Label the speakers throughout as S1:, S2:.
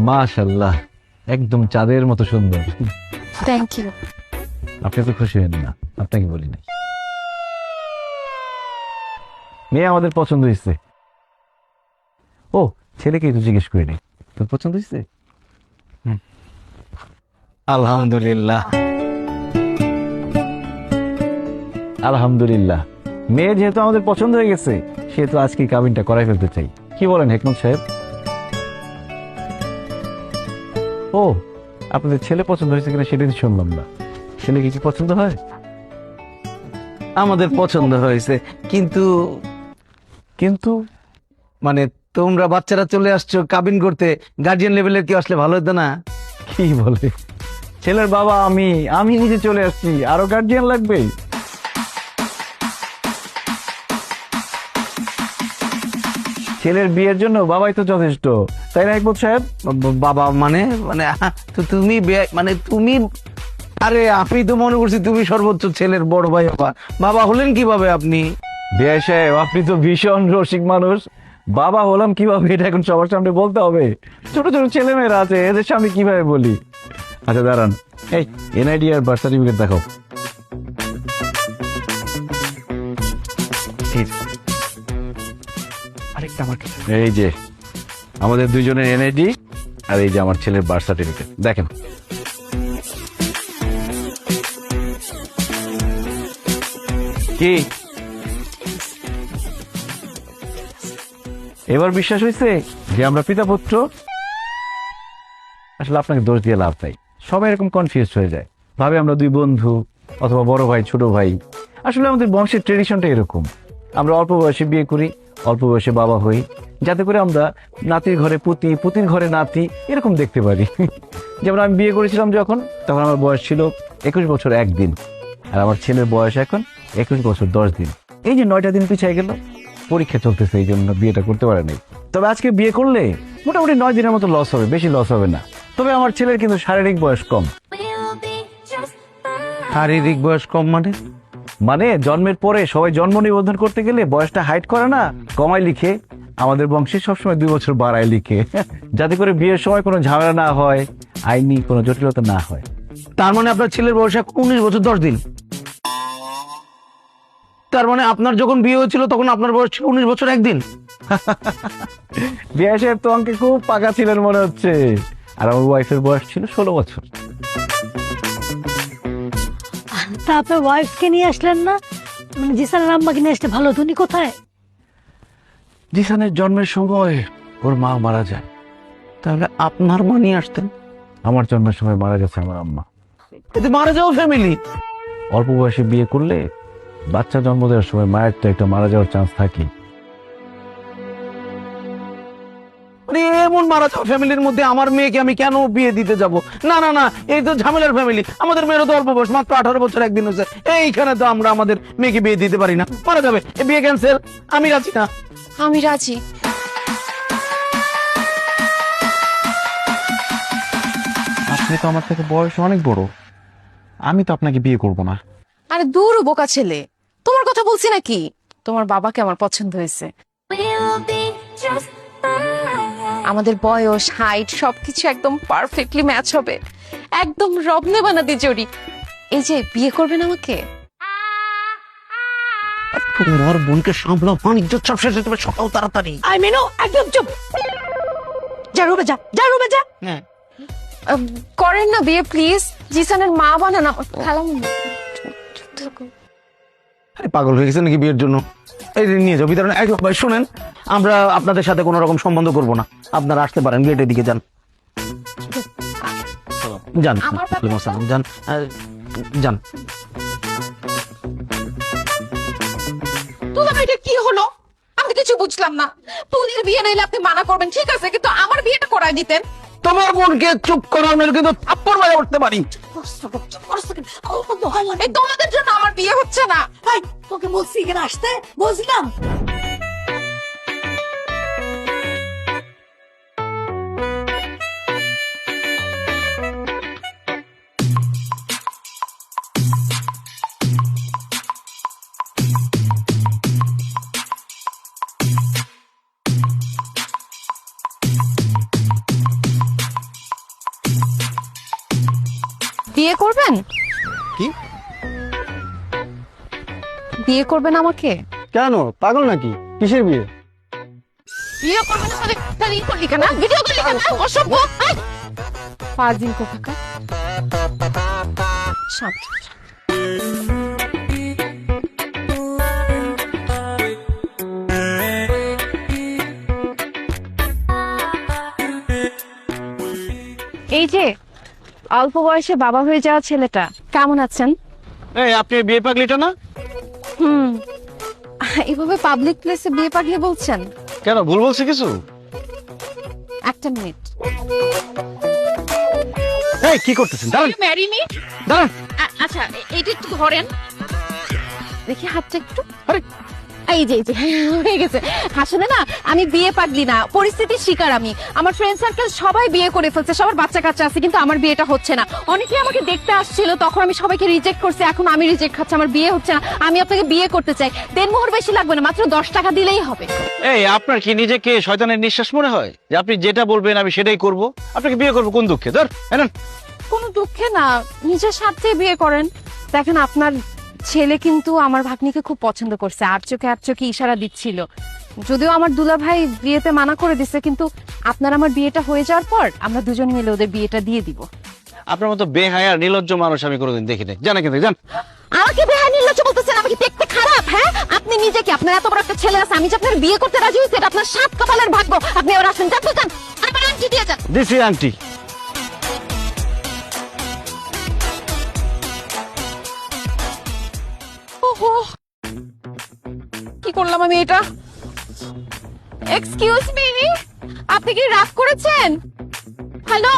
S1: মাশাআল্লাহ, একদম চাঁদের মতো সুন্দর।
S2: Thank you.
S1: আপনি তো খুশি হন না, আপনাকে বলি নাই। মেয়ে আমাদের পছন্দ হয়েছে। ও, ছেলেকে একটু জিজ্ঞেস করিনি, তোর পছন্দ হয়েছে?
S3: আলহামদুলিল্লাহ।
S1: আলহামদুলিল্লাহ। মেয়ে যেহেতু আমাদের পছন্দ হয়ে গেছে, সেহেতু আজকে কাবিনটা করাই ফেলতে চাই। কি বলেন হেকমত সাহেব? ও, আপনাদের ছেলে পছন্দ হয়েছে কিনা সেটা শুনলাম না। ছেলেকে কি পছন্দ হয়?
S3: আমাদের পছন্দ হয়েছে, কিন্তু
S1: কিন্তু
S3: মানে তোমরা বাচ্চারা চলে আসছো কাবিন করতে, গার্জিয়ান লেভেলের কেউ আসলে ভালো হতো না?
S1: কি বলে, ছেলের বাবা আমি নিজে চলে আসছি, আরো গার্জিয়ান লাগবে? ছেলের বিয়ের জন্য বাবাই তো যথেষ্ট, তাই না হেকমত সাহেব?
S3: বাবা মানে মানে তো তুমি মানে তুমি, আরে আমি তো মনে করছি তুমি সর্বোচ্চ ছেলের বড় ভাই। বাবা বাবা হলেন কিভাবে আপনি?
S1: বিআই সাহেব, আপনি তো ভীষণ রসিক মানুষ। বাবা হলাম কিভাবে এটা এখন সবার সামনে বলতে হবে? ছোট ছোট ছেলে মেয়েরা আছে, এদের সামনে কিভাবে বলি? আচ্ছা দাঁড়ান, এই এনআইডি আর বার্থ সার্টিফিকেট দেখাও।
S3: আরেকটা আমার
S1: এই যে আমাদের দুইজনের এনআইডি, আর এই যে আমার ছেলের বার্থ সার্টিফিকেট, দেখেন। কি এবার বিশ্বাস হয়েছে যে আমরা পিতা পুত্র? আসলে আপনাকে দোষ দিয়ে লাভ নাই, সবাই এরকম কনফিউজ হয়ে যায়, ভাবে আমরা দুই বন্ধু অথবা বড় ভাই ছোট ভাই। আসলে আমাদের বংশের ট্রেডিশনটা এরকম, আমরা অল্প বয়সে বিয়ে করি, অল্প বয়সে বাবা হই, যাতে করে আমরা নাতির ঘরে পুতি, পুতির ঘরে নাতি এরকম দেখতে পারি। যেমন আমি বিয়ে করেছিলাম যখন, তখন আমার বয়স ছিল 21 বছর 1 দিন, আর আমার ছেলের বয়স এখন 21 বছর 10 দিন। এই যে 9টা দিন পিছিয়ে গেল, পরীক্ষা চলতেছে এই জন্য বিয়েটা করতে পারে নাই। তবে আজকে বিয়ে করলে মোটামুটি 9 দিনের মতো লস হবে, বেশি লস হবে না। তবে আমার ছেলের কিন্তু শারীরিক বয়স কম।
S3: শারীরিক বয়স কম মানে?
S1: মানে জন্মের পরে সবাই জন্ম নিবন্ধন করতে গেলে বয়সটা হাইড করে না, কমায় লিখে। আমাদের বংশে সবসময় 2 বছর বাড়ায় লিখে, যাতে করে বিয়ের সময় কোনো ঝামেলা না হয়, আইনি কোনো জটিলতা না হয়।
S3: তার মানে আপনার ছেলের বয়স 19 বছর 10 দিন। তার মানে আপনার যখন বিয়ে হয়েছিল তখন আপনার বয়স ছিল 19 বছর 1 দিন।
S1: বিয়ে সাহেব তো আমাকে খুব পাকা ছিলেন মনে হচ্ছে, আর আমার ওয়াইফের বয়স ছিল 16 বছর।
S4: তা আপনার ওয়াইফকে নিয়ে আসলেন না? মানে জিসানের আম্মাকে নিয়ে আসলে ভালো হতো। উনি কোথায়?
S1: জিসানের জন্মের সময় ওর মা মারা যায়।
S3: তাহলে আপনার মা নিয়ে আসতেন?
S1: আমার জন্মের সময় মারা গেছে আমার আম্মা।
S3: এতে মারা যাওয়া ফ্যামিলি।
S1: অল্প বয়সে বিয়ে করলে বাচ্চা জন্ম দেওয়ার সময় মায়ের তো একটা মারা যাওয়ার চান্স থাকে।
S3: মানে এমন মারা যাওয়া ফ্যামিলির মধ্যে আমার মেয়েকে আমি কেন বিয়ে দিতে যাব? না না না, এই তো ঝামেলার ফ্যামিলি। আমাদের মেয়েরও তো অল্প বয়স, মাত্র 18 বছর 1 দিন হয়েছে। এইখানে তো আমরা আমাদের মেয়েকে বিয়ে দিতে পারি না, মারা যাবে। এই বিয়ে ক্যান্সেল, আমি রাজি না।
S2: আমি রাজি।
S5: আপনি তো আমার থেকে বয়সে অনেক বড়, আমি তো আপনাকে বিয়ে করব না।
S2: আরে দূর বোকা ছেলে, তোমার কথা বলছি নাকি? তোমার বাবাকে আমার পছন্দ হয়েছে। আমাদের বয়স, হাইট সবকিছু একদম পারফেক্টলি ম্যাচ হবে, একদম রবনে বানাতে জড়ি। এই যে বিয়ে করবেন আমাকে?
S3: তোমার বোনকে সামলাও, বাণিজ্য সব শেষ হয়ে যাবে সকাল তাড়াতাড়ি।
S4: আই মেনু একদম চুপ। যা রুমে যা, যা রুমে যা।
S3: হ্যাঁ,
S2: করেন না বিয়ে প্লিজ, জিসানের মা বানান আমার খেলাম।
S3: আরে পাগল হয়ে গেছে নাকি বিয়ের জন্য? এই যে নিয়ে যাও ভিতরে। ভাই শুনেন, আমরা আপনাদের সাথে কোনো রকম সম্বন্ধ করব না, আপনারা আসতে পারেন, গেটের দিকে যান। যান ওয়ালাইকুম আসসালাম, যান যান।
S2: তোলা এটা কি হলো? আমি কিছু বুঝলাম না। তুলির বিয়ে নাইলে আপনি মানা করবেন ঠিক আছে, কিন্তু আমার বিয়েটা করায় দিতেন।
S3: তোমার বোনকে চুপ করার মেরে কিন্তু থাপ্পড় মারা উঠতে পারি।
S2: এই তোমাদের জন্য আমার বিয়ে হচ্ছে না।
S4: তোকে বলছি এখানে আসতে, বুঝলাম।
S2: বিয়ে করবেন?
S3: কি?
S2: বিয়ে করবেন আমাকে?
S3: কেন, পাগল নাকি? কিসের বিয়ে?
S2: বিয়ে করবেন মানে তাহলে ই করলি কেন? ভিডিও করলি কেন? অসভ্য! আয়! ফাজিল কোথাকার। শান্ত। এই যে অল্প বয়সে বাবা হয়ে যাওয়া ছেলেটা, কেমন আছেন?
S3: এই আপনি বিয়ে পাগলিটা না?
S2: হুম, এভাবে পাবলিক প্লেসে বিয়ে পাগলি বলছেন?
S3: কেন, ভুল বলছি কিছু?
S2: একটা মিনিট।
S3: এই কি করতেছেন? দাঁড়ান
S2: ম্যারি মি?
S3: দাঁড়ান।
S2: আচ্ছা, এটা একটু ধরেন দেখি হাতটা একটু।
S3: আরে
S2: এই যে হয়ে গেছে। আসলে না, আমি বিয়ে পাগলি না, পরিস্থিতির শিকার আমি। আমার ফ্রেন্ড সার্কেল সবাই বিয়ে করে ফেলছে, সবার বাচ্চা কাচ্চা আছে, কিন্তু আমার বিয়েটা হচ্ছে না। অনেকে আমাকে দেখতে আসছিল, তখন আমি সবাইকে রিজেক্ট করছি, এখন আমি রিজেক্ট খাচ্ছি, আমার বিয়ে হচ্ছে না। আমি আপনাকে বিয়ে করতে চাই। দেনমোহর বেশি লাগবে না, মাত্র 10 টাকা দিলেই হবে।
S3: এই আপনার কি নিজেকে শয়তানের নিঃশ্বাস মনে হয় যে আপনি যেটা বলবেন আমি সেটাই করব? আপনাকে বিয়ে করবো কোন দুঃখে? ধর এনেন।
S2: কোনো দুঃখে না, নিজের স্বার্থে বিয়ে করেন। দেখেন, আপনার ছেলে কিন্তু আমার ভাগ্নিকে খুব পছন্দ করছে, আর চোখে ইশারা দিচ্ছিল। যদিও আমার দুলা ভাই বিয়েতে মানা করে দিছে, কিন্তু আপনার আমার বিয়েটা হয়ে যাওয়ার পর আমরা দুজন মিলে ওদের বিয়েটা দিয়ে দিব।
S3: আপনার মতো বেহায়া নির্লজ্জ মানুষ আমি কোনোদিন দেখি নাই। জানা কিন্তু জান।
S2: আমাকে বেহায়া নির্লজ্জ বলতেছেন? আমাকে দেখতে খারাপ? হ্যাঁ, আপনি নিজে কি? আপনার এত বড় একটা ছেলে আছে, আমি যে আপনার বিয়ে করতে রাজি হয়েছি, এটা আপনার সাত কপালের ভাগ্য। আপনি এবার আসেন, যান তো যান, আমার আন্টি দিয়ে যান।
S3: দিছি আন্টি।
S2: ওহো, কি করলাম আমি এটা? এক্সকিউজ মি, আপনি কি রাগ করেছেন? হ্যালো?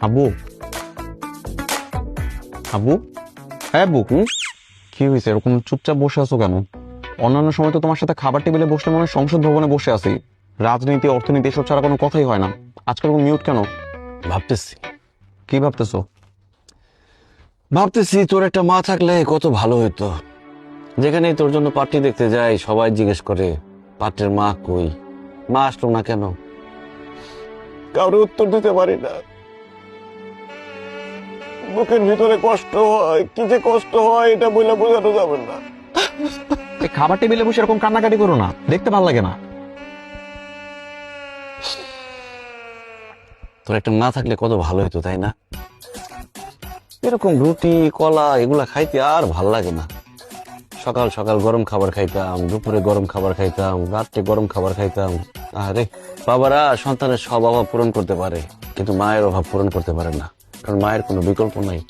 S5: আব্বু, আব্বু, হ্যাঁ আব্বু, কি হয়েছে? এরকম চুপচাপ বসে আছো কেন? অন্যান্য সময় তো তোমার সাথে খাবার টেবিলে বসলে মনে হয় সংসদ ভবনে বসে আছি। রাজনীতি, অর্থনীতি এসব ছাড়া কোনো কথাই হয় না। আজকাল মিউট কেন?
S3: ভাবতেছি
S5: কি ভাবতেছো?
S3: ভাবতেছি তোর একটা মা থাকলে কত ভালো হতো। যেখানে তোর জন্য পাত্রী দেখতে যাই, সবাই জিজ্ঞেস করে পাত্রের মা কই, মা আসলো না কেন? কারো উত্তর দিতে পারি না। বুকের ভিতরে কষ্ট হয়, কি যে কষ্ট হয় এটা বলে বোঝানো যাবে না।
S5: এই খাবার টেবিলে বসে এরকম কান্নাকাটি করো না, দেখতে ভালো লাগে না।
S3: তোর একটা মা থাকলে কত ভালো হতো, তাই না? এরকম রুটি কলা এগুলা খাইতে আর ভাল লাগে না। সকাল সকাল গরম খাবার খাইতাম, দুপুরে গরম খাবার খাইতাম, রাত্রে গরম খাবার খাইতাম। আরে বাবারা সন্তানের সব অভাব পূরণ করতে পারে, কিন্তু মায়ের অভাব পূরণ করতে পারে না, কারণ মায়ের কোনো বিকল্প নাই।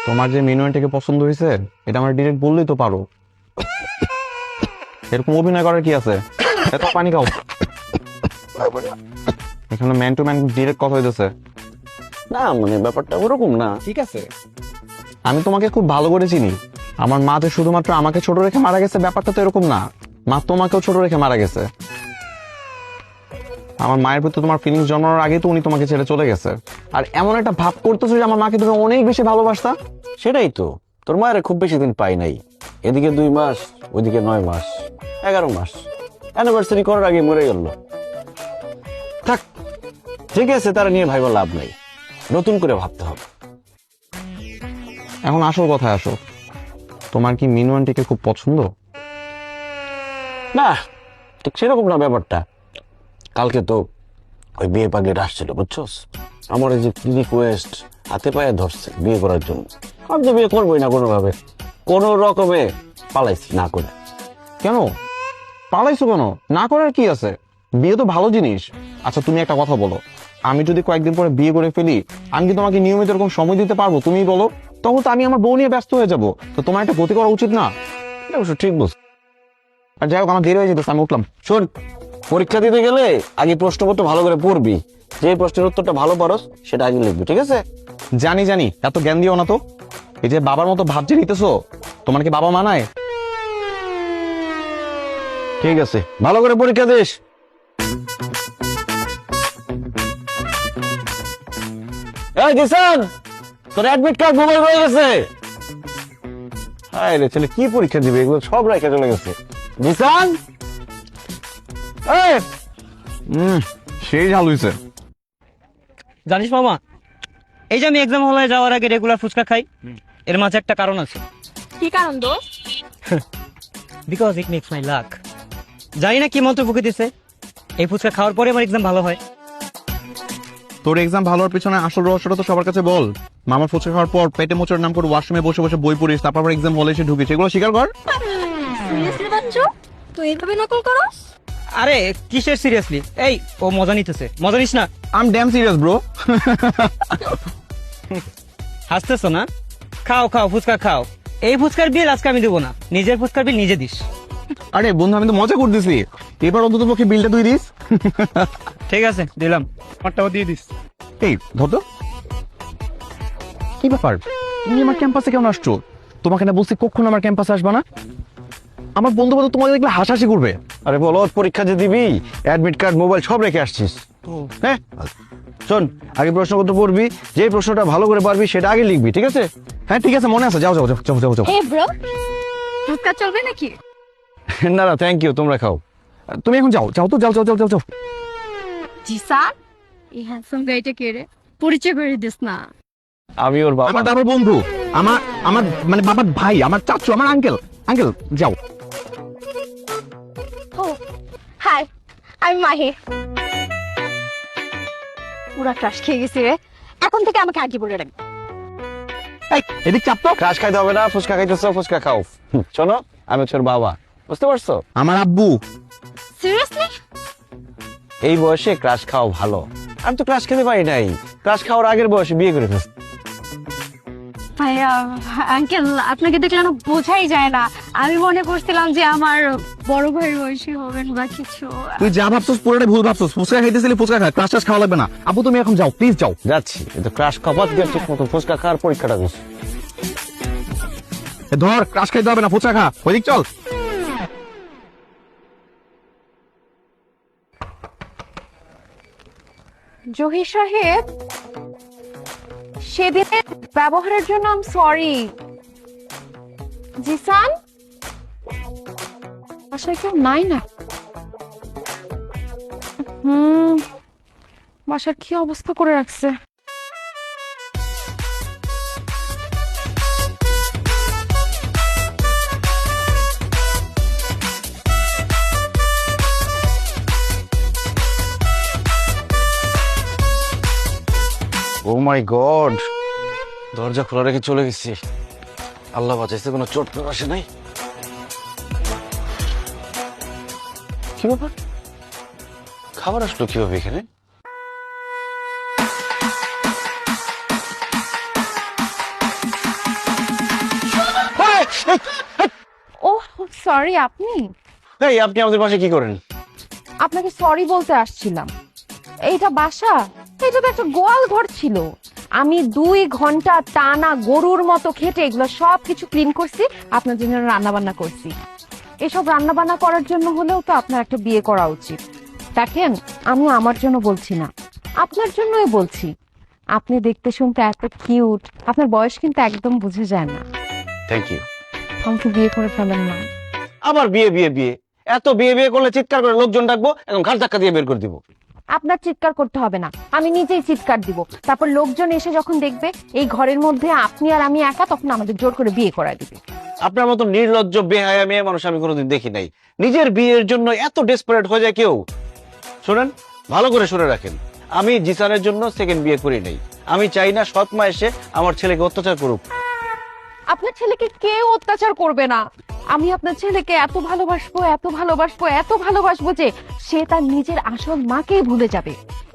S5: তোমার যে মিনুয়ানটাকে পছন্দ হয়েছে এটা আমার ডিরেক্ট বললেই তো পারো। এরকম অভিনয় করার কি আছে? এত পানি খাও। এখানে ম্যান টু ম্যান ডিরেক্ট কথা হইতেছে।
S3: না মানে ব্যাপারটা ওরকম না।
S5: ঠিক আছে, আমি তোমাকে খুব ভালো করে চিনি। আমার মা যে শুধুমাত্র আমাকে ছোট রেখে মারা গেছে ব্যাপারটা তো এরকম না। মা তোমাকেও ছোট রেখে মারা গেছে। আমার মায়ের প্রতি তোমার ফিলিংস জন্মানোর আগে তো উনি তোমাকে ছেড়ে চলে গেছে। আর এমন একটা ভাব করতেছো যে আমার মাকে তুমি অনেক বেশি ভালোবাসতা।
S3: সেটাই তো, তোর মায়ের খুব বেশি দিন পাই নাই। এদিকে 2 মাস, ওইদিকে 9 মাস, 11 মাস। অ্যানিভার্সারি করার আগে মরে গেল। থাক, ঠিক আছে, তারা নিয়ে ভাইবা লাভ নাই, নতুন করে ভাবতে হবে।
S5: এখন আসল কথায় আসো, তোমার কি মিনু আন্টিকে খুব পছন্দ?
S3: না, ঠিক সেরকম না ব্যাপারটা। কালকে তো ওই বিয়ে পাগলিটা আসছিল, বুঝছস? আমার এই যে রিকোয়েস্ট হাতে পায়ে ধরছে বিয়ে করার জন্য। আমি তো বিয়ে করবোই না কোনোভাবে, কোনো রকমে পালাইছি না করে।
S5: কেন পালাইছো? কেন না করার কি আছে? বিয়ে তো ভালো জিনিস। আচ্ছা তুমি একটা কথা বলো, আমি যদি কয়েকদিন পরে বিয়ে করে ফেলি, আমি কি তোমাকে নিয়মিত এরকম সময় দিতে পারবো? তুমিই বলো। তখন তো আমি আমার বউ নিয়ে ব্যস্ত হয়ে যাবো। তো তোমার একটা গতি করা উচিত না?
S3: এটা অবশ্য ঠিক বলছ।
S5: আর যাই হোক, আমার দেরি হয়ে যেতেছে, আমি উঠলাম।
S3: শোন, পরীক্ষা দিতে গেলে আগে প্রশ্নপত্র ভালো করে পড়বি। যে প্রশ্নের উত্তরটা ভালো পারস সেটা আগে লিখবি, ঠিক আছে?
S5: জানি জানি, এত জ্ঞান দিও না তো। এই যে বাবার মতো ভাবছে নিতেছো, তোমার কি বাবা মানায়?
S3: ঠিক আছে, ভালো করে পরীক্ষা দিস। এই জিসান, তোর অ্যাডমিট কার্ড মোবাইল হয়ে গেছে। হায় রে ছেলে, কি পরীক্ষা দিবে? এগুলো সব রেখে চলে গেছে। জিসান, এই সেই ঝাল হইছে।
S6: জানিস মামা, এই যে আমি এক্সাম হলে যাওয়ার আগে রেগুলার ফুচকা খাই, এর মাঝে একটা কারণ আছে।
S2: কি কারণ দোষ?
S6: Because it makes my luck. জানি না কি মন্ত্র ফুকে দিছে, এই ফুচকা খাওয়ার পরে আমার এক্সাম ভালো হয়।
S5: তোর এক্সাম ভালো হওয়ার পিছনে আসল রহস্যটা তো সবার কাছে বল। মামার ফুচকা খাওয়ার পর পেটে মোচড় নাম করে ওয়াশরুমে বসে বসে বই পড়িস, তারপর এক্সাম হলে এসে ঢুকিস, এগুলো স্বীকার কর।
S2: সিরিয়াসলি বাচ্চু, তুই এইভাবে নকল করস?
S6: আরে কিসের সিরিয়াসলি? এই ও মজা নিতেছে, মজা নিস না।
S5: I am damn serious bro.
S6: হাসতেছো না? খাও খাও, ফুচকা খাও। এই ফুচকার বিল আজকে আমি দেবো না, নিজের ফুচকার বিল নিজে দিস।
S5: আরে বন্ধু, আমি তো মজা করতেছি, এবার অন্তত পক্ষে বিলটা তুই দিস।
S6: ঠিক আছে, দিলাম। আমারটাও দিয়ে দিস।
S5: এই ধর তো, কি ব্যাপার? তুমি আমার ক্যাম্পাসে কেমন আসছো? তোমাকে না বলছি কখনো আমার ক্যাম্পাসে আসবা না। আমার বন্ধু বান্ধব তোমাকে দেখলে হাসাহাসি করবে।
S3: আরে বলো, পরীক্ষা যে দিবি, অ্যাডমিট কার্ড মোবাইল সব রেখে আসছিস। হ্যাঁ, শোন, আগে প্রশ্নপত্র পড়বি, যে প্রশ্নটা ভালো করে পারবি সেটা আগে লিখবি, ঠিক আছে?
S5: হ্যাঁ ঠিক আছে, মনে আছে। যাও যাও যাও যাও যাও যাও।
S2: হে ব্রো, ফুচকা চলবে নাকি?
S3: না না, থ্যাংক ইউ, তোমরা খাও।
S5: তুমি এখন যাও, যাও তো, যাও যাও যাও যাও যাও।
S2: জিসান, এই হ্যান্ডসাম গাইটা কে রে? পরিচয় করে দিস না।
S3: আমি ওর বাবা।
S5: আমার বাবার বন্ধু, আমার আমার মানে বাবার ভাই, আমার চাচু, আমার আঙ্কেল। আঙ্কেল যাও।
S2: ও হাই, আমি মাহি। পুরা ক্রাশ খেয়ে গেছি রে, এখন থেকে আমাকে আগে বলে রাখবি।
S5: এই এদিক চাপ তো।
S3: ক্রাশ খাইতে হবে না, ফুচকা খাইতেছো, ফুচকা খাও। শোনো, আমি হচ্ছে ওর বাবা, বুঝতে পারছো?
S5: আমার আব্বু।
S2: সিরিয়াসলি?
S3: এই বয়সে ক্রাশ খাওয়া ভালো। আমি তো ক্রাশ খেতে পারি নাই, ক্রাশ খাওয়ার আগের বয়সে বিয়ে করে ফেলছি।
S2: ভাইয়া, আঙ্কেল আপনাকে দেখলে না বোঝাই যায় না। আমি মনে করছিলাম যে আমার বড় ভাইয়ের বয়সী হবেন বা কিছু।
S5: তুই যা ভাবছিস পুরোটাই ভুল ভাবছিস। ফুচকা খাইতেছিলি, ফুচকা খা, ক্লাস টাস খাওয়া লাগবে না। আব্বু তুমি এখন যাও, প্লিজ যাও।
S3: যাচ্ছি, কিন্তু ক্রাশ খাওয়া দিয়ে ঠিক মতো ফুচকা খাওয়ার পরীক্ষাটা দিস।
S5: এ ধর, ক্লাস খাইতে হবে না, ফুচকা খা, ওইদিক চল।
S2: জহির সাহেব, সেদিনের ব্যবহারের জন্য আম সরি। জিসান, বাসায় কেউ নাই না? বাসার কি অবস্থা করে রাখছে।
S3: ও মাই গড, দরজা খোলা রেখে চলে গেছি। আল্লাহ বাঁচাইছে, কোনো চোট টোট আসে নাই। কি ব্যাপার, খাবার আসলো কিভাবে এখানে?
S2: ও সরি, আপনি?
S3: এই, আপনি আমাদের পাশে কি করেন?
S2: আপনাকে সরি বলতে আসছিলাম। এইটা বাসা? এটা তো একটা গোয়াল ঘর ছিল। আমি 2 ঘন্টা টানা গরুর মতো খেটে এগুলো সব কিছু ক্লিন করছি, আপনার জন্য রান্না বান্না করছি। এসব রান্না বান্না করার জন্য হলেও তো আপনার একটা বিয়ে করা উচিত। দেখেন, আমি আমার জন্য বলছি না, আপনার জন্যই বলছি। আপনি দেখতে শুনতে এত কিউট, আপনার বয়স কিন্তু একদম বুঝে যায় না।
S3: Thank you.
S2: আমাকে বিয়ে করে ফেলেন না।
S3: আবার বিয়ে বিয়ে বিয়ে, এত বিয়ে বিয়ে করলে চিৎকার করে লোকজন ডাকবো, এখন ঘাট ধাক্কা দিয়ে বের করে দিব।
S2: আপনার চিৎকার করতে হবে না, আমি নিজেই চিৎকার দিব। তারপর লোকজন এসে যখন দেখবে এই ঘরের মধ্যে আপনি আর আমি একা, তখন আমাদের জোর করে বিয়ে করা দিবে।
S3: আপনার মতো নির্লজ্জ বেহায়া মেয়ে মানুষ আমি কোনোদিন দেখি নাই। নিজের বিয়ের জন্য এত ডেসপারেট হয়ে যায় কেউ। শুনেন, ভালো করে শুনে রাখেন, আমি জিসানের জন্য সেকেন্ড বিয়ে করি নাই। আমি চাই না সৎ মা এসে আমার ছেলেকে অত্যাচার করুক।
S2: আপনার ছেলেকে কেউ অত্যাচার করবে না। আমি আপনার ছেলেকে এত ভালোবাসবো, এত ভালোবাসবো, এত ভালোবাসবো যে সে তার নিজের আসল মাকেই ভুলে যাবে।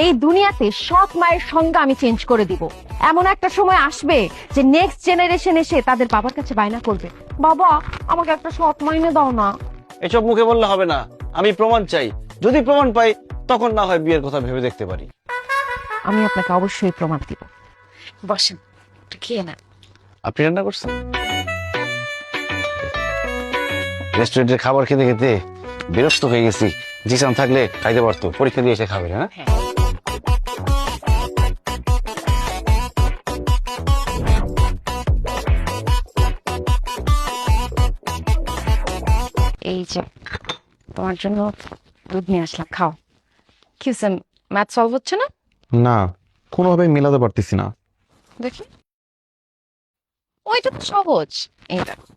S2: এই দুনিয়াতে সৎ মায়ের সংজ্ঞা আমি চেঞ্জ করে দিব। এমন একটা সময় আসবে যে নেক্সট জেনারেশন এসে তাদের বাবার কাছে বায়না করবে, বাবা আমাকে একটা সৎ মা এনে দাও না।
S3: এসব মুখে বললে হবে না, আমি প্রমাণ চাই। যদি প্রমাণ পাই, তখন না হয় বিয়ের কথা ভেবে দেখতে পারি।
S2: আমি আপনাকে অবশ্যই প্রমাণ দিব। বসেন, একটু খেয়ে না।
S3: আপনি রান্না করছেন? রেস্টুরেন্টের খাবার খেতে খেতে
S7: বিরক্ত হয়ে গেছি। জিসান থাকলে খাইতে পারতো, পরীক্ষা দিয়ে এসে খাবে, হ্যাঁ?
S2: এই যে তোমার জন্য দুধ নিয়ে আসলাম, খাও। কি হচ্ছে, ম্যাথ সলভ হচ্ছে না?
S5: না, কোনোভাবে মেলাতে পারতেছি না।
S2: দেখি, ওইটা তো সহজ। এই দেখো,